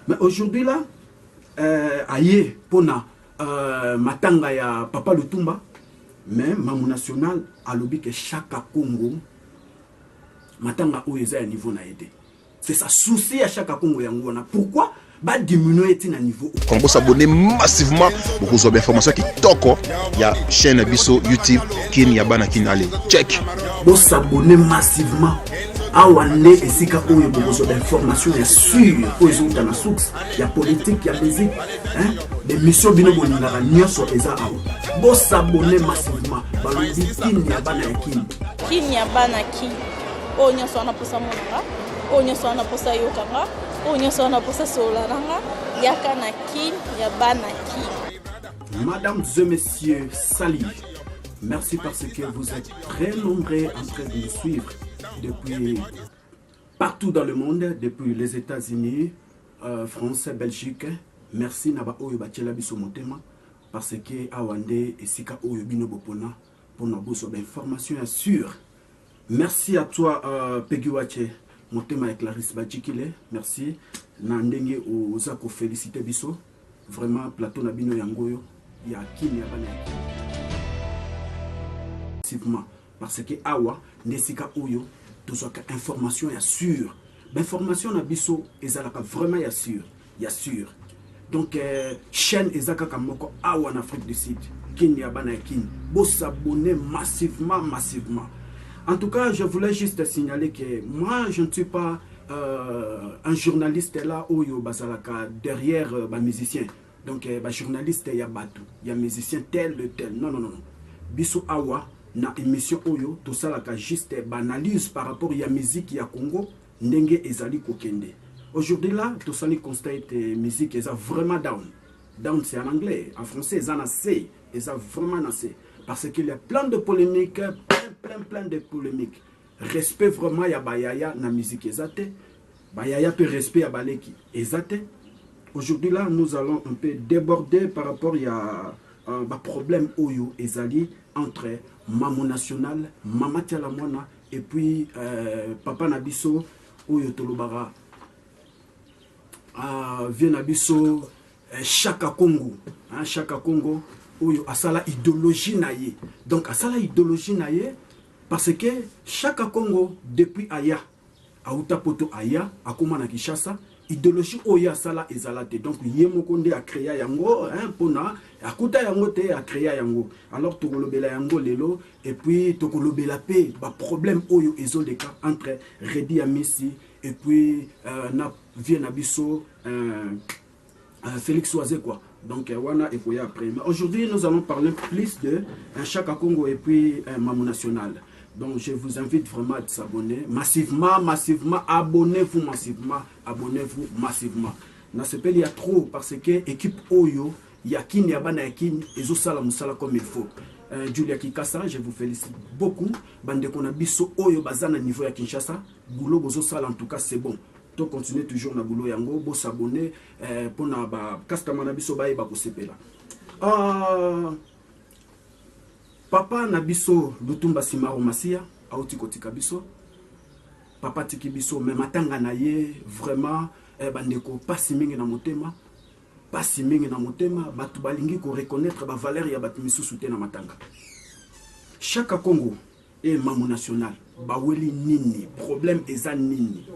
Mais aujourd'hui là, aye pona matanga ya Papa Lutumba, mais Mamou National a lobby que chaque Congo matanga ou eza ya niveau na aidé. C'est ça souci à chaque Congo yangona. Pourquoi ba diminuer à niveau? Quand vous s'abonnez massivement, vous avez des informations qui toquent. Il y a chaîne biso YouTube kin ya bana kin allez check. Vous s'abonnez massivement. Awande esika oyo bozo d'information ya sûr oyo dans la source ya politique ya musique hein des missions bino bolinga nyonso eza awo bo s'abonner massivement balobi kin ya bana kin o nyonso na posa monanga o nyonso na posa yokanga o nyonso na posa solaranga yaka na kin ya bana kin. Mesdames et messieurs, salut. Merci parce que vous êtes très nombreux en train de me suivre depuis partout dans le monde, depuis les États-Unis, France, Belgique. Merci Naba Oyo Bachela Biso Motema parce que Awande et Sika Oyo Bino Bopona pour nos beaux d'informations sûres. Merci à toi Peggy Wache Motema et Clarisse Badjikile. Merci. Nandenge Ozako félicité Biso. Vraiment plateau Nabino Yangoyo. Il y a qui n'y a pas parce que awa nesika oyo tozoka information ya sûr l'information na biso ezalaka vraiment ya sûr donc chaîne ezaka kamoko awa en Afrique du Sud kini ya bana kini bo s'abonner massivement en tout cas je voulais juste signaler que moi je ne suis pas un journaliste là oyo bazalaka derrière ba musicien donc ba journaliste ya batu ya musicien tel non biso awa na émission oyo tout ça la juste banalise par rapport à la musique ya Congo ndenge ezali kokende. Aujourd'hui là tout ça ni constate musique est vraiment down c'est en anglais, en français c'est assez vraiment assez parce qu'il y a plein de polémiques, plein de polémiques. Respect vraiment ya bayaya na musique ezate. Bayaya peut respect ya baleki ezate. Aujourd'hui là nous allons un peu déborder par rapport à problème oyo ezali entre Mamou National, Mama Tialamona et puis Papa Nabiso oyo tolobara vient Nabiso Chaka Congo hein, Chaka Congo oyo asala idéologie naie donc asala idéologie naie parce que Chaka Congo depuis aya auta poto aya akoma na Kinshasa idéologie oya sala ezalate donc yemokonde a créé yango hein pona akuta yango te a créé yango alors tokolobela yango lelo et puis tokolobela pe ba problème oyo ezoleka entre Redi Amisi et puis na vient biso Félix Oisé quoi donc wana et puis après mais aujourd'hui nous allons parler plus de Chaka Congo et puis Mamou National. Donc je vous invite vraiment à s'abonner massivement, abonnez-vous massivement. Dans ce pays il y a trop parce que équipe Oyo, il y a qui n'y a pas nakin et sala musala comme il faut. Julia Kikasa, je vous félicite beaucoup. Bande qu'on a biso Oyo bazana niveau ya Kinshasa, boulot bozo sala en tout cas c'est bon. Donc continuez toujours na boulot yango, bo s'abonner pour na ba customer biso ba ko sepela. Papa Nabiso Lutumba Simaro Masia auti kotika biso papa tiki biso mais matanga na ye vraiment bandeko pasi mingi na motema batu balingi ko reconnaître ba valeur ya batu misusu te na matanga Chaka Congo et Mamou National baweli nini problème eza nini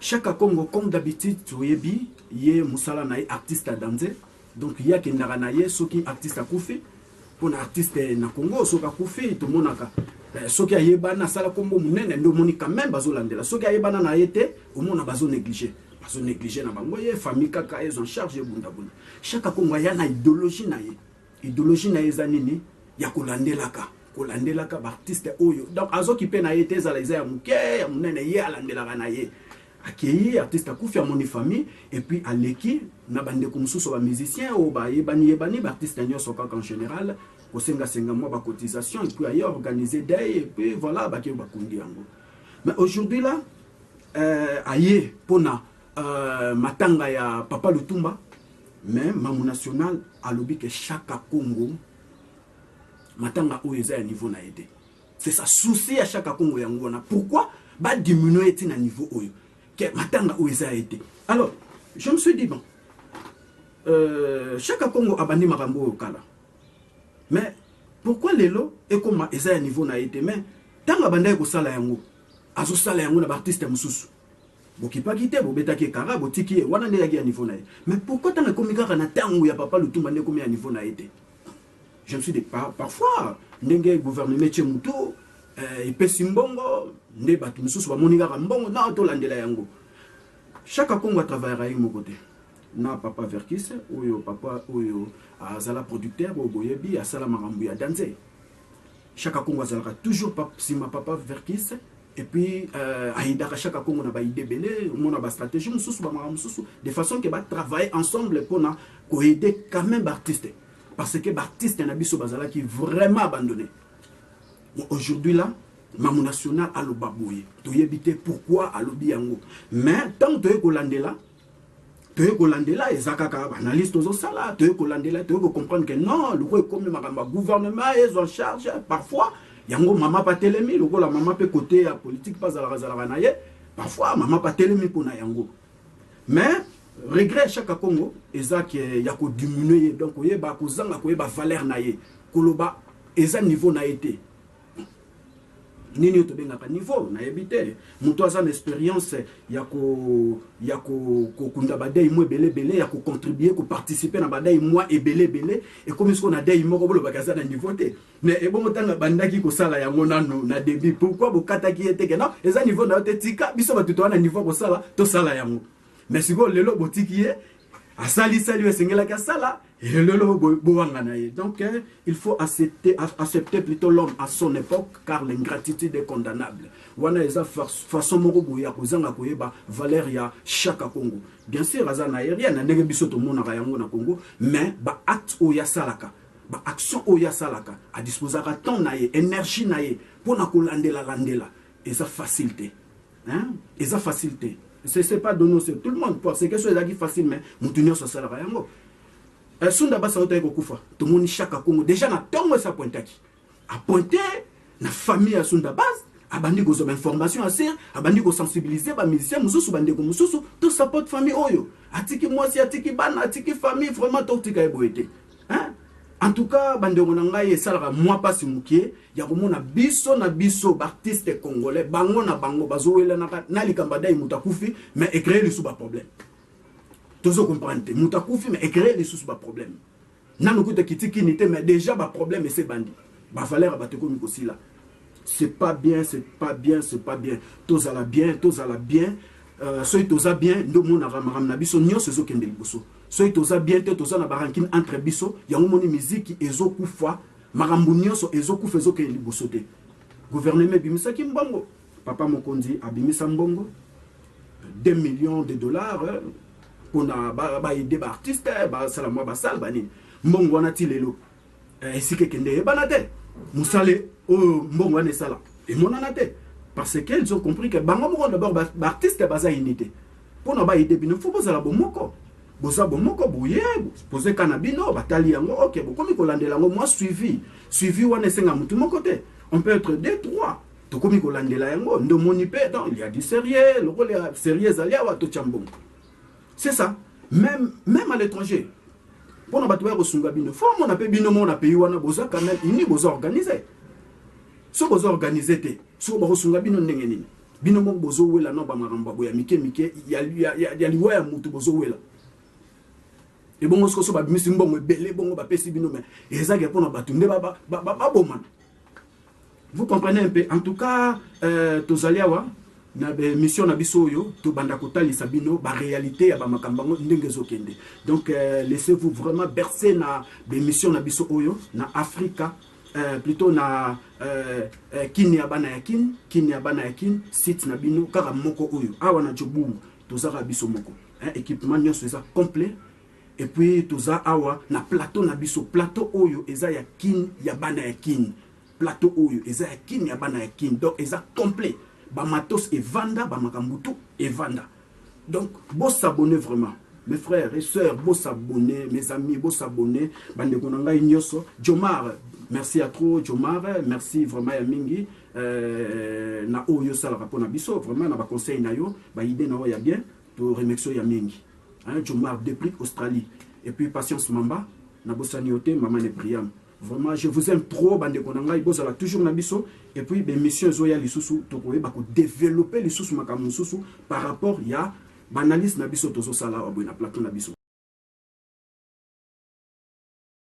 Chaka Congo comme d'habitude toyebi ye musala na artiste danse donc ya ki ndara ye soki artiste akufi pour un artiste na Congo soka kufi to monaka soki ayebana sala kombo munene ndo moni quand même bazolandela soki ayebana na yete au mona bazo négliger na bango ye famille kaka ils en charge bunda Chaka Congo ya na idéologie na ye zanini ya kolandelaka ba artiste oyo donc azoki pe na yete za ya muke ya munene ye alandelaka na ye akei artiste akufi ya moni famille et puis aleki na bande kumsuso ba musicien o ba yebani ba artiste nyoso kaka en général au senga moi ba cotisation et puis ailleurs organiser day et puis voilà ba ke ba kundi yango mais aujourd'hui là aye pona matanga ya Papa Lutumba mais Mamou National a lobby que Chaka Congo matanga oyo eza ya niveau na aidé c'est ça souci à Chaka Congo yango na pourquoi ba diminuer na niveau oyo matanga où ils a été. Alors, Je me suis dit, bon, chaque Congo a bandi Marambo au Kala. Mais pourquoi les lots et comment ils ont un niveau na été? Mais tant que banda ko sala yango, azo sala yango na artiste mususu. Boki pas quitter, bo beta ki kara, bo tiki wana ne yagi à niveau na. Mais pourquoi tant que komika na tango ya papa Lutumba ne komi à niveau na été? Je me suis dit parfois ndenge gouvernement Tchemutu et Pesimbongo ne batu mususu ba moninga mbongo na to landela yango. Chaque Congo travaillera à mon côté. Na papa Verkis, ou papa ou azala producteur ou boyebi asala marambu ya danse. Chaque Congo azala toujours si ma papa Verkis et puis aidaka chaque Congo na ba idée belé, mon ba stratégie mususu ba marambu mususu de façon que ba travailler ensemble pour na ko aider quand même artiste parce que artiste na biso bazala qui vraiment abandonné. Aujourd'hui là Mamu national à l'obabouye. Tu y éviter pourquoi à l'obiango. Mais tant que tu es colandela, tu es colandela et Zakaka, analyste aux sala, tu es colandela, tu es comprendre que non, le roi comme le gouvernement est en charge. Parfois, yango maman pas télémi, le roi la maman peut côté à politique pas à la razalanaye. Parfois, maman pas télémi pour na yango. Mais regret chaque Congo, eza qui yako diminuer donc oye ba kozanga ko ba valeur naye. Koloba eza niveau na été. Nini to benga niveau na ebité muto aza expérience ya ko kunda badai mo belé ya ko contribuer ko participer na badai moi et belé et comme ce qu'on a dai moko bolo bakaza na niveau té mais e bon tanga bandaki ko sala yango nano na début pourquoi bokata ki ete non eza niveau na te tika biso ba tuto na niveau ko sala to sala yango mais siko lelo botiki e asali esengela ka sala et lelo boanga na ye. Donc il faut accepter plutôt l'homme à son époque car l'ingratitude est condamnable. Wana eza façon moko boya kozanga koyeba valeur ya chaque Congo. Bien sûr azana aérien na ndenge biso to mona ka yango na Congo mais ba acte o ya salaka ba action o ya salaka a disposer ka temps na ye énergie na ye pour na kolandela eza facilité hein eza facilité. C'est pas donné c'est tout le monde parce que c'est qui facile mais mutunyo so sala yango. Sunda basa ota ko kufa to moni chaque Congo déjà na tongo sa pointaki a pointer na famille ya Sunda base abandi ko zo information assez abandi ko sensibiliser ba musicien mususu bande ko mususu to support famille oyo atiki mwasi atiki bana atiki famille vraiment to tika eboete hein. En tout cas bande ko ngai esala moi pas simukie ya ko mona biso na biso artiste congolais bango na bango bazowela na likamba dai mutakufi mais écréer le sous problème. Toujours comprendre, Moutakouf, mais écrire les sous-bas problème. N'a nous coûte qui n'était, mais déjà, bah problème et c'est bandit. Bah, valeur à aussi là. C'est pas bien, c'est pas bien, c'est pas bien. Tous à la bien, tous à la bien. Soy tous à bien, nous, mon avaram nabiso, nyo, c'est ce qu'il y a bosso. Soy tous à bien, tous à la barankin entre biso, y a un moni musique qui est au koufa, marambunio, so est au kouf, est au qu'il y a bosso. Gouvernement bimisa qui mbongo. Papa Mokondi a bimisa mbongo. 2 millions de dollars. On a des artistes, salamwa basal bani. Mbongo wana tilelo. Si kende banate. Musale o mbongo wana sala. Et mon anate parce qu'ils ont compris que bango mo d'abord artiste baza unité. Pour na ba ide bino faut poser la bomoko. Boza bomoko boye, poser kanabino batali yango OK, bo komi ko landela ngo moi suivi wana senga mutu mon côté. On peut être 2 3. To komi ko landela yango ndo moni pe donc il y a du sérieux, le rôle est sérieux alia wa to chambongo. C'est ça. Même à l'étranger. Pour nous battre au Sungabino, faut mon appel bino mon appel wana boza quand même ini boza organisé. So boza organisé so bo Sungabino ndengeni. Bino mo bozo wela no ba maramba boya mike ya liwa ya mutu bozo wela. Et bon ce que so ba bimisi mbongo belé bongo ba pesi bino mais ezage pour nous battre ba boman. Vous comprenez un peu. En tout cas tozaliawa na mission na biso yo to banda kotali sabino ba réalité ya ba makambango ndenge zokende. Donc laissez-vous vraiment bercer na mission na biso oyo na Afrika plutôt na kini ya bana yakin site na bino kaka moko oyo awa na jobu tozaka biso moko équipement nyonso eza complet et puis toza awa na plateau na biso plateau oyo eza ya kin ya bana yakin plateau oyo eza ya kin ya bana yakin donc eza complet. Bamatos et Vanda, Bamakambutu et Vanda. Donc, beau s'abonner vraiment. Mes frères et sœurs, beau s'abonner. Mes amis, beau s'abonner. Bande Konanga Ignoso. Jomar, merci à trop. Jomar, merci vraiment à Mingi. Na Oyo Sal Rapona Biso. Vraiment, na ba conseil na yo. Ba idée na ya bien. To remercier ya Mingi. hein, Jomar depuis Australie. Et puis Patience Mamba, Nabosaniote, Maman Nebriam. Vraiment, je vous aime trop, bande konanga, ibozala toujours nabiso. Et puis, ben, monsieur Zoya Lisusu, tokoye, bako développer les sous makamu par rapport, il y a, banalise nabiso tozo sala, abou na plateau nabiso.